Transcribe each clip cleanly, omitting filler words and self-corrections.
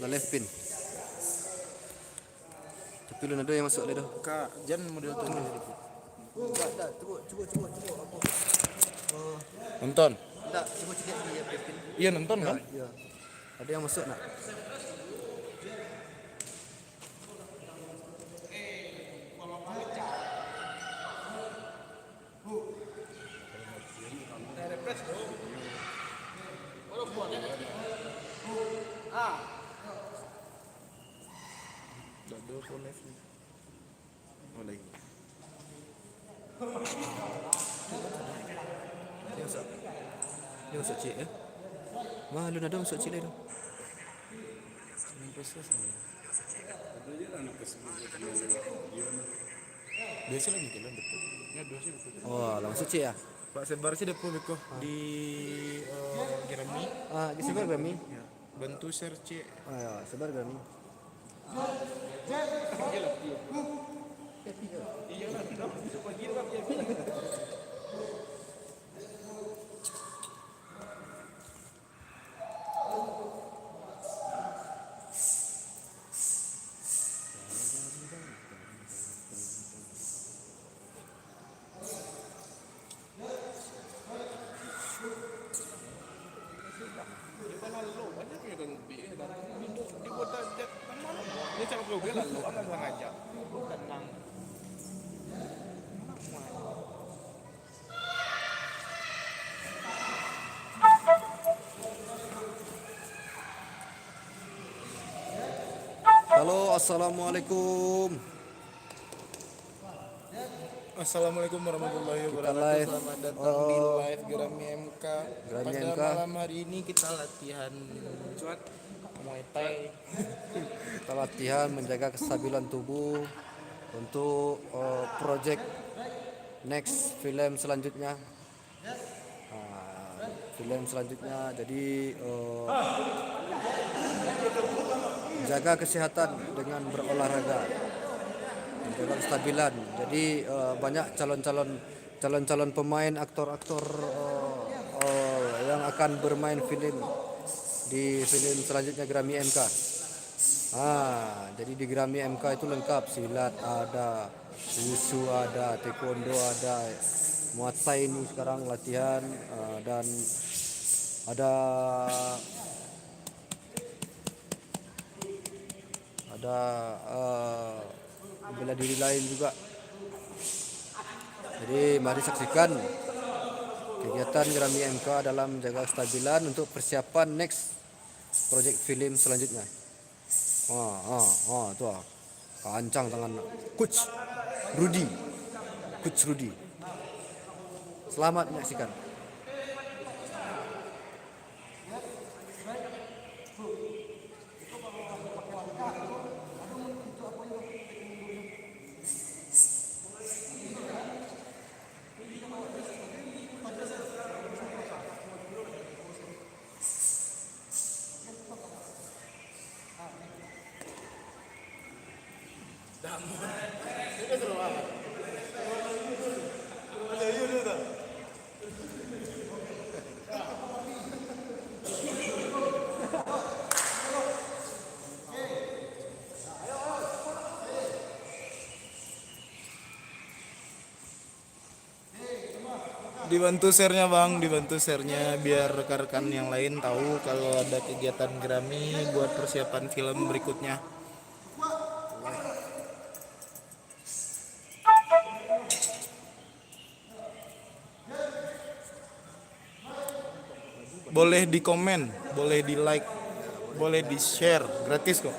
left pin. Tapi lu ada yang masuk le dah. Kak, jangan model tuh. Tak, cuba apa? Nonton. Tak, cuba cek dia left pin. Iya nonton kan? Ya. Ada yang masuk nak? Dado for left. Oh lagi. Dia masuk cek eh. Wah, lu ada masuk cek le dah. Biasa lagi jalan depan. Ya biasa depan. Oh, langsung cek ya. Pak sebar sih depan beko di Gerami. Sebar kami. Ya. Bantu share cek. Ya, sebar kami. Ini cara gue lalu akan sengaja. Tenang. Halo, assalamualaikum. Assalamualaikum warahmatullahi wabarakatuh. live. Selamat datang di live Gerami MK. Gerami Pada MK. malam hari ini kita latihan Muay Thai. Kita latihan menjaga kestabilan tubuh untuk project next film selanjutnya. Jadi jaga kesehatan dengan berolahraga, menjaga kestabilan. Jadi banyak calon-calon pemain, aktor-aktor yang akan bermain film di film selanjutnya Gerami MK. Jadi di Gerami MK itu lengkap, silat ada, wushu ada, taekwondo ada, Muay Thai ini sekarang latihan, dan ada bela diri lain juga. Jadi mari saksikan kegiatan Gerami MK dalam menjaga kestabilan untuk persiapan next project film selanjutnya. Tuh. Kancang tangan Coach Rudy. Selamat menyaksikan. Dibantu share-nya bang, dibantu share-nya biar rekan-rekan yang lain tahu kalau ada kegiatan Gerami buat persiapan film berikutnya. Boleh di komen, boleh di like, boleh di share, gratis kok.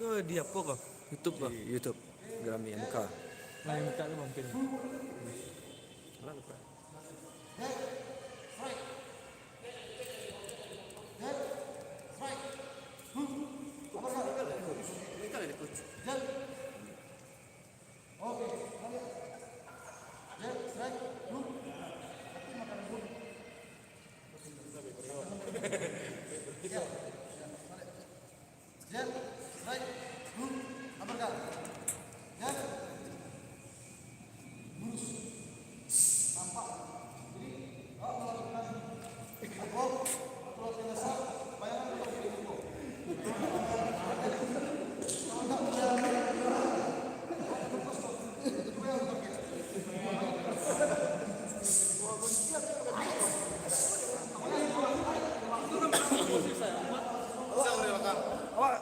ke di apa kok? YouTube bang. di YouTube Grammy MK. Nah yang buka tuh mungkin.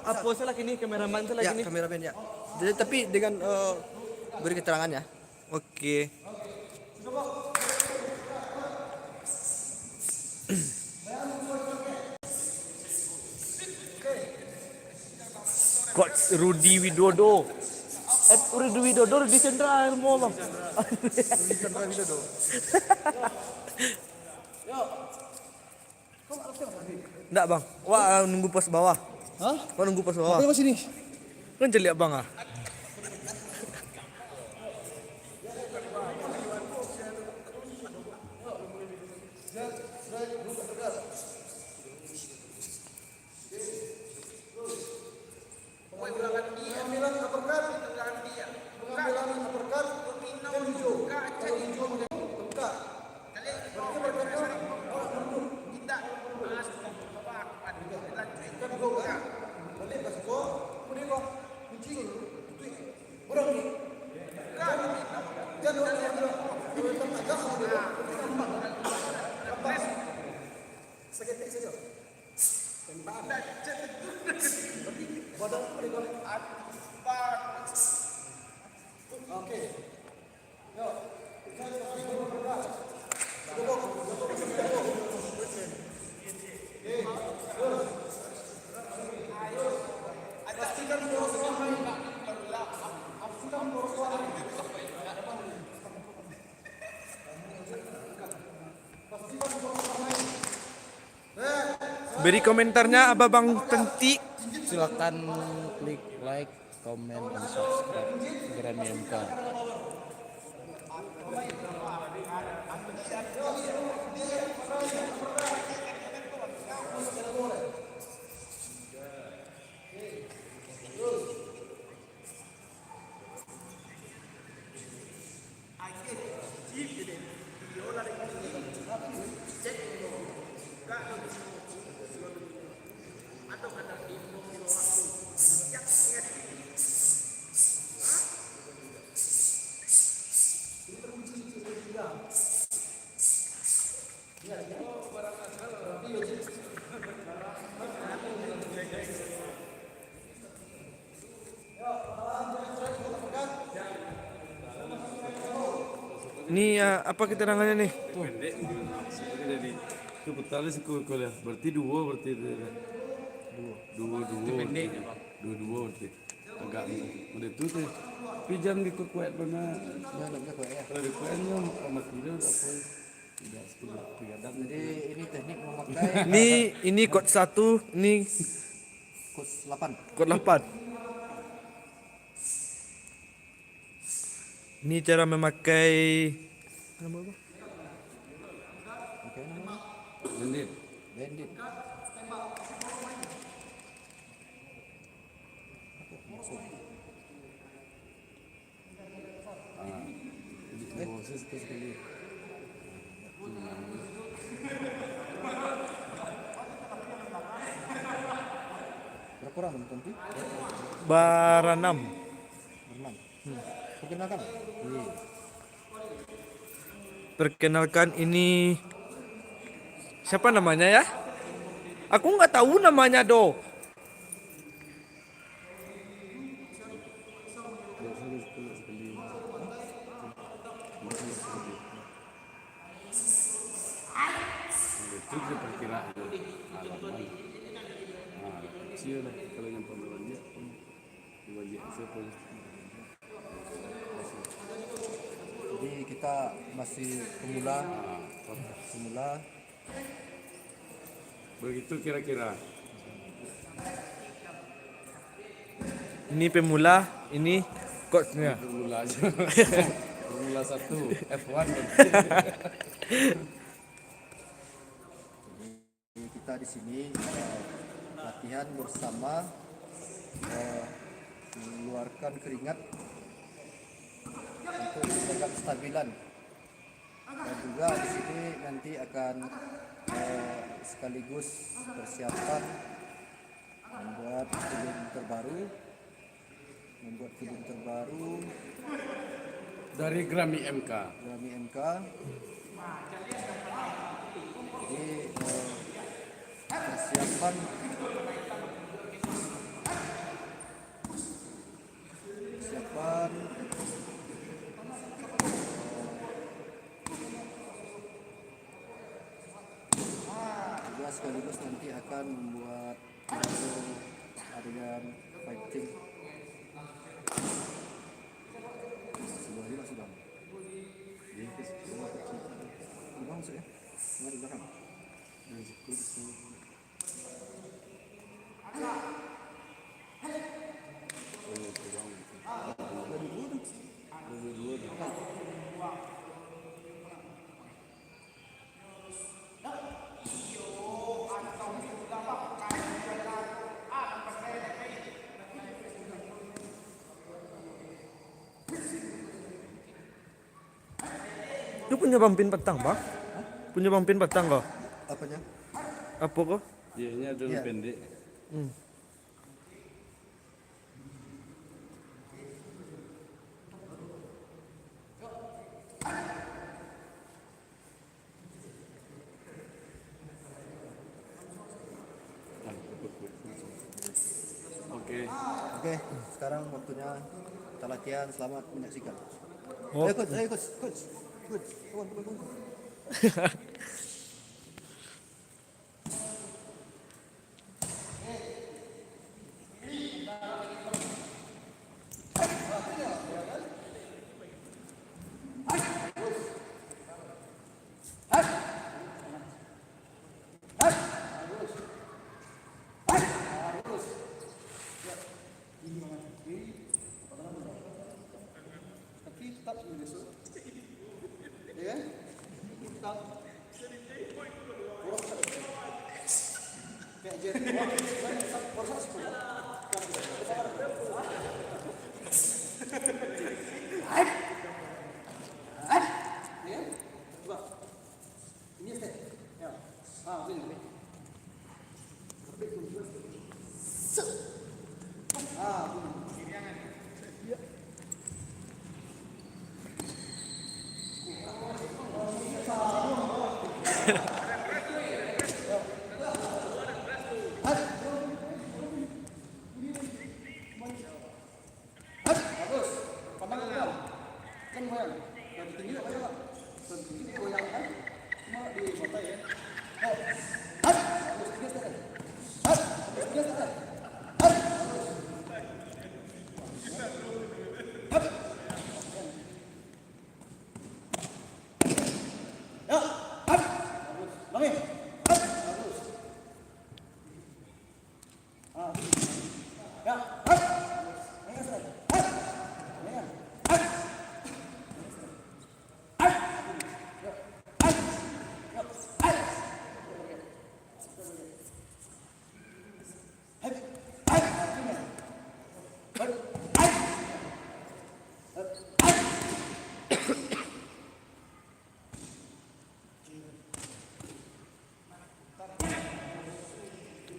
Apa saya lagi nih kameraman saya Ya, lagi nih. kameramen ya. Jadi tapi dengan beri keterangan ya. Oke. Coach Rudi Widodo. Rudi Widodo, Rudi Chandra mau bang. Enggak bang. Wah nunggu pos bawah. Hah? Wah nunggu pos bawah. Apa sini? Kan jeli bang ah. Beri komentarnya apa Bang Tenti. Silakan klik like, comment, dan subscribe Grammy MK. Ini apa keterangannya nih? Pendek jadi itu petali sekolah berarti dua berarti itu kan dua pendek dua berarti agak udah itu tuh pijam di kuat benar kalau di kuatnya amat tidak apa tidak sepuluh piadam Jadi ini teknik memakai Ini code 1, ini kos 8. code 8. Ini cara memakai nama apa? Oke namanya bandit bandit. proses terus kali Berapa orang nanti? Baranam. Berenam. Perkenalkan. Iya. Perkenalkan ini siapa namanya ya? Aku nggak tahu namanya do. itu dia perkiraan halaman kecil lah kalau yang pembuatan dia Jadi kita masih pemula. Begitu kira-kira. Ini pemula, ini coachnya. Formula aja. Formula 1 F1. Jadi kita di sini latihan bersama, mengeluarkan keringat untuk menjaga kestabilan. Dan juga di sini nanti akan sekaligus persiapan membuat film terbaru Dari Grammy MK. Grammy MK. Jadi persiapan juga sekaligus nanti akan membuat adegan fighting. Sudah. Sudah masuk ya? Sudah di belakang. Lu punya pampin petang, Bang? Punya pampin petang kok? Apanya? Apa kok? Iya, dulu Iya. pendek. Oke. Oke, sekarang waktunya kita latihan. Selamat menyaksikan. Oh. Ayo coach. Come on.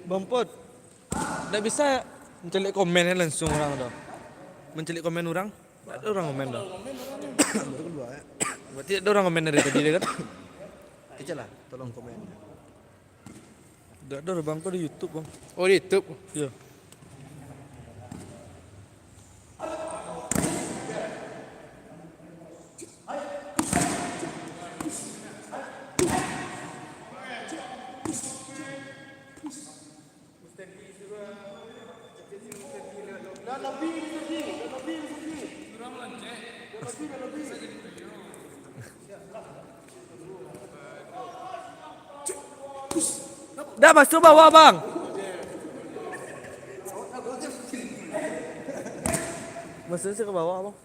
Bang Pot, nggak bisa mencelik komennya langsung orang dah. Mencelik komen orang, nggak ada orang komen dah. Baru kedua ya. Berarti ada orang komen dari tadi kan? Kecil lah, tolong komen. Nggak ada Bang Pot di YouTube Bang. Oh, di YouTube. Iya. Dah masuk bawah bang. Masuk sih ke bawah bang.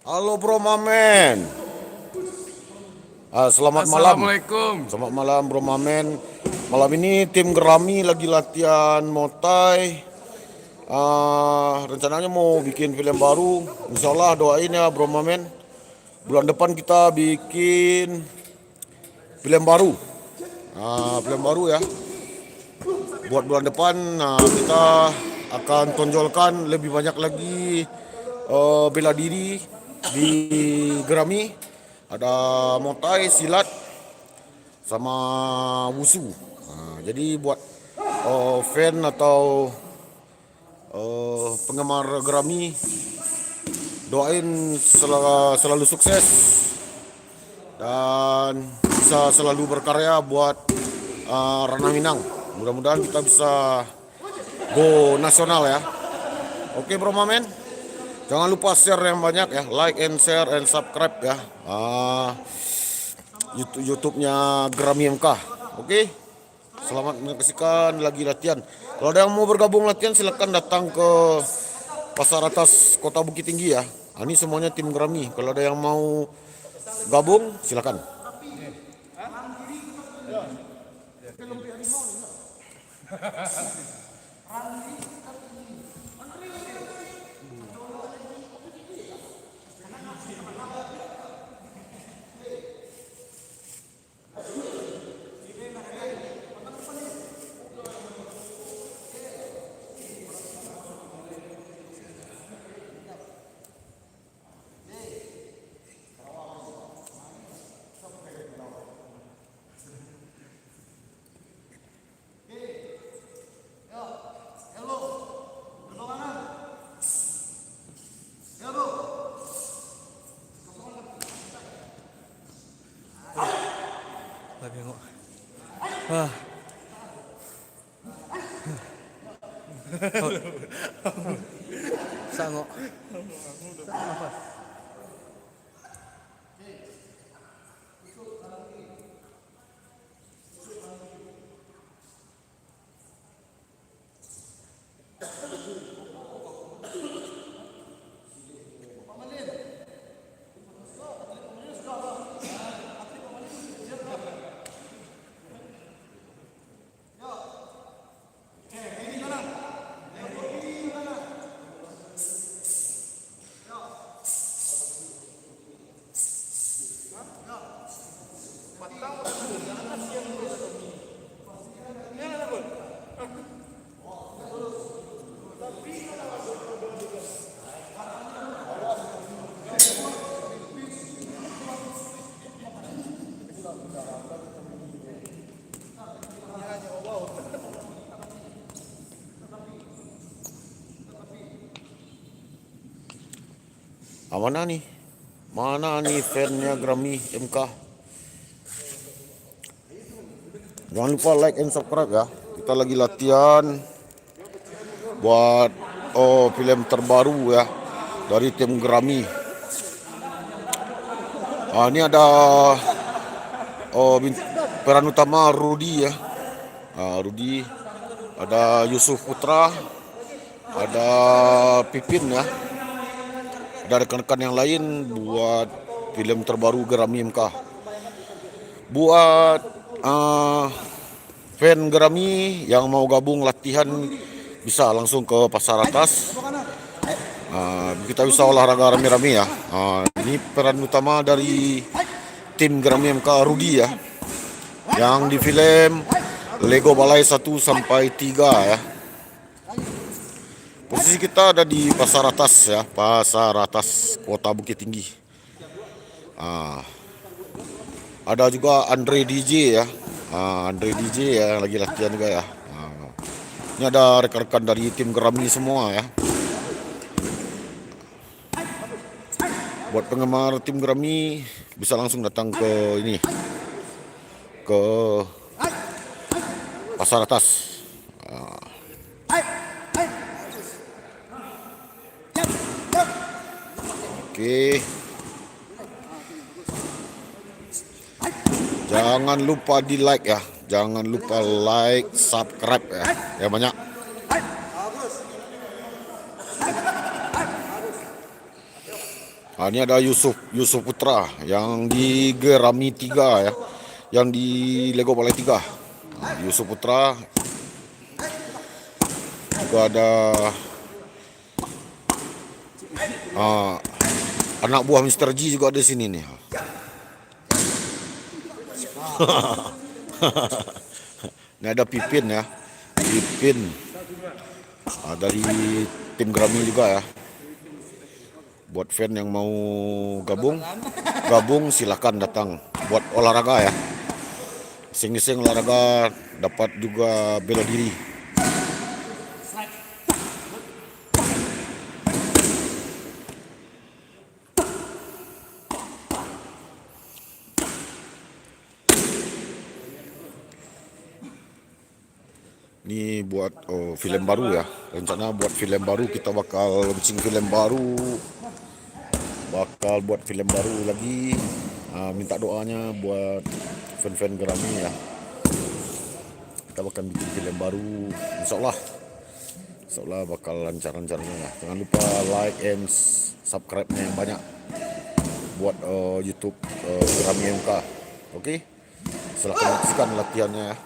Halo Bro Mamen. Selamat malam. Assalamualaikum. Selamat malam Bro Mamen. Malam ini tim Gerami lagi latihan Muay. Rencananya mau bikin film baru. Insya Allah doain ya Bro Mamen. Bulan depan kita bikin film baru. Film baru ya. Buat bulan depan kita akan tonjolkan lebih banyak lagi bela diri di Gerami. Ada Muay, silat, sama wusu. Jadi buat fan atau penggemar Gerami, doain selalu sukses dan bisa selalu berkarya buat Ranah Minang. Mudah-mudahan kita bisa go nasional ya. Oke Bro Mamen, jangan lupa share yang banyak ya, like and share and subscribe ya. YouTube-nya Gerami MK. Oke, selamat menyaksikan lagi latihan. Kalau ada yang mau bergabung latihan, silakan datang ke Pasar Atas Kota Bukit Tinggi ya. Ini semuanya tim Gerami. Kalau ada yang mau gabung, silakan. Tengok. Ah. Sangok. Mana nih? Mana nih fansnya Grammy MK? Jangan lupa like and subscribe ya. Kita lagi latihan buat film terbaru ya dari tim Grammy. Ini ada peran utama Rudy ya. Rudy, ada Yusuf Putra, ada Pipin ya. Ada rekan-rekan yang lain buat film terbaru Grammy MK. Buat fan Grammy yang mau gabung latihan bisa langsung ke Pasar Atas. Kita bisa olahraga rame-rame ya. Ini peran utama dari tim Grammy MK Rudy ya, yang di film Lego Balai 1 sampai 3 ya. Posisi kita ada di Pasar Atas ya, Pasar Atas Kota Bukit Tinggi. Ada juga Andre DJ ya, Andre DJ ya lagi latihan juga ya. Ini ada rekan-rekan dari tim Grammy semua ya. Buat penggemar tim Grammy bisa langsung datang ke ini, ke Pasar Atas. Oke. Jangan lupa di like ya. Jangan lupa like, subscribe ya. Ya banyak. Ini ada Yusuf Putra yang di Grammy 3 ya. Yang di Lego Balai 3. Yusuf Putra. Juga ada anak buah Mr. G juga ada di sini nih. Ini ada Pipin ya. Pipin. Dari tim Grammy juga ya. Buat fan yang mau gabung silakan datang buat olahraga ya. Sing-sing olahraga dapat juga bela diri. Ini buat film baru ya. Rencana buat film baru, kita bakal launching film baru. Bakal buat film baru lagi. Minta doanya buat fan-fan Grammy ya. Kita bakal bikin film baru. Insya Allah bakal lancar-lancarnya ya. Jangan lupa like and subscribe-nya yang banyak buat YouTube Grammy MK. Oke? Silakan saksikan latihannya ya.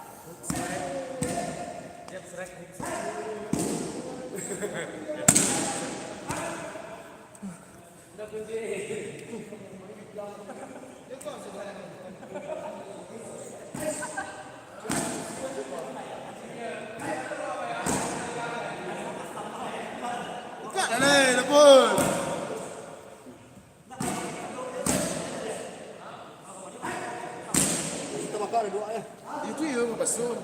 Itu ya, pastor.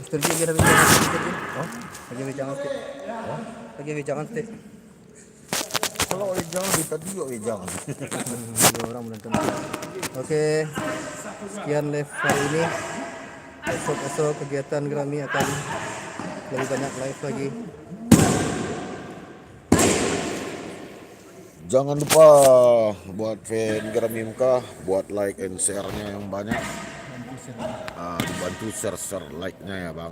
Mister G, lagi bincang sedikit. Oh, lagi bincang sedikit. Oh, lagi bincang sedikit. Kalau jangan tadi juga jangan. Dua orang menonton. Oke, sekian live hari ini. Esok kegiatan Grammy akan lebih banyak live lagi. Jangan lupa buat fan Grammy MK, buat like and share-nya yang banyak. Dibantu share like-nya ya bang.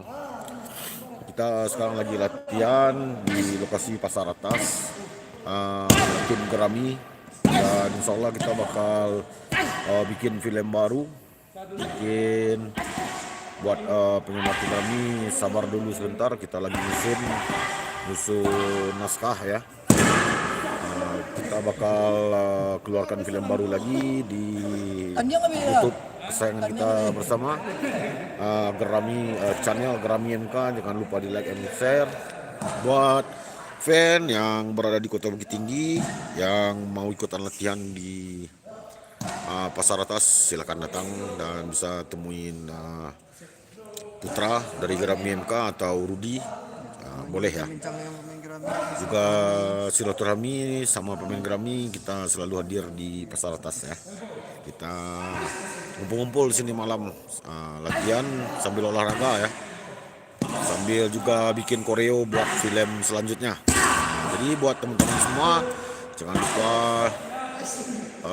Kita sekarang lagi latihan di lokasi Pasar Atas, tim Grammy, dan insya Allah kita bakal bikin film baru, buat penyemar Grammy. Sabar dulu sebentar, kita lagi nyusun naskah ya. Kita bakal keluarkan film baru lagi di YouTube kesayangan kita bersama, Grammy channel Grammy MK. Jangan lupa di like and share. Buat fan yang berada di Kota Bukit Tinggi yang mau ikutan latihan di Pasar Atas, silakan datang dan bisa temuin Putra dari Grammy MK atau Rudi, boleh ya. Juga silaturahmi sama pemain Grammy, kita selalu hadir di Pasar Atas ya. Kita ngumpul-ngumpul di sini malam, latihan sambil olahraga ya, sambil juga bikin koreo buat film selanjutnya. Jadi buat teman-teman semua jangan lupa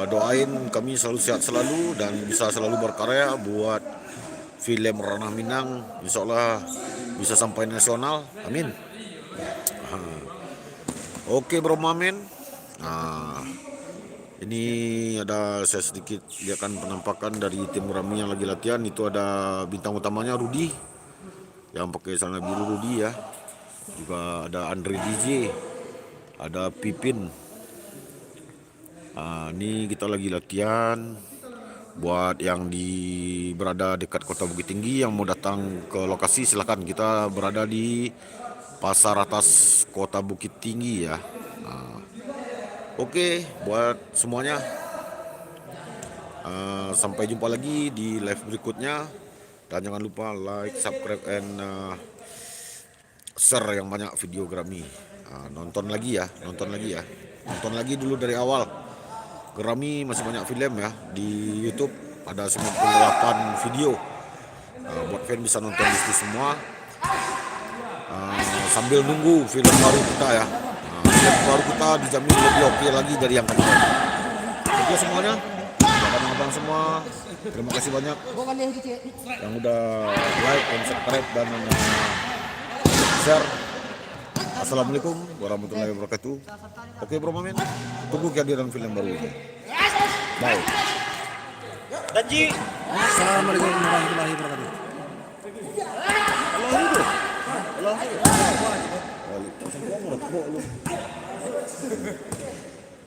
doain kami selalu sehat selalu dan bisa selalu berkarya buat film Ranah Minang. Insya Allah bisa sampai nasional, amin. Oke bro Mamen, ini ada saya sedikit lihatkan penampakan dari tim Grammy yang lagi latihan. Itu ada bintang utamanya Rudi yang pakai celana biru, Rudi ya. Juga ada Andre DJ, ada Pipin. Ini kita lagi latihan. Buat yang berada dekat Kota Bukit Tinggi yang mau datang ke lokasi, silakan. Kita berada di Pasar Atas Kota Bukit Tinggi ya. Oke, buat semuanya, sampai jumpa lagi di live berikutnya. Dan jangan lupa like, subscribe, and share yang banyak video Grammy. Nonton lagi ya. Nonton lagi dulu dari awal. Grammy masih banyak film ya di YouTube, ada 98 video. Buat fan bisa nonton di situ semua. Sambil nunggu film baru kita ya. Film baru kita dijamin lebih oke lagi dari yang kemarin. Oke semuanya, abang-abang semua, terima kasih banyak yang udah like dan subscribe dan share. Assalamualaikum warahmatullahi wabarakatuh. Oke bro Mamen, tunggu kehadiran film baru ini. Bye. Assalamualaikum warahmatullahi wabarakatuh. Allah.